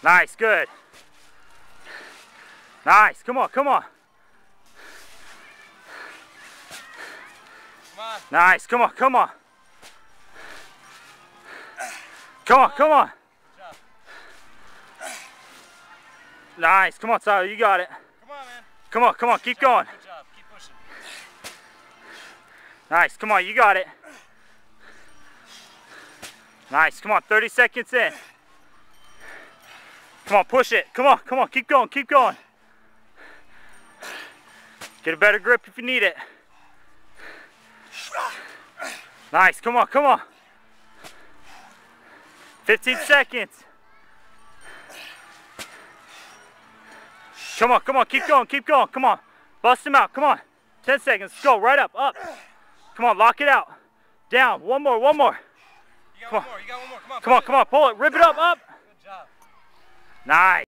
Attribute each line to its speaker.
Speaker 1: Nice, good. Nice, come on, come on.
Speaker 2: Come on.
Speaker 1: Nice, come on, come on. Come on, come on. Nice, come on, Tyler, you got it.
Speaker 2: Come on, man.
Speaker 1: Come on, come on, keep going.
Speaker 2: Good job. Keep pushing.
Speaker 1: Nice, come on, you got it. Nice, come on, 30 seconds in. Come on, push it. Come on, keep going, keep going. Get a better grip if you need it. Nice, come on, come on. 15 seconds. Come on, keep going, come on. Bust him out, come on. 10 seconds, let's go, right up, up. Come on, lock it out. Down, one more.
Speaker 2: You got one more, you got one more. Come on.
Speaker 1: Come on, pull it, rip it up.
Speaker 2: Good job.
Speaker 1: Nice.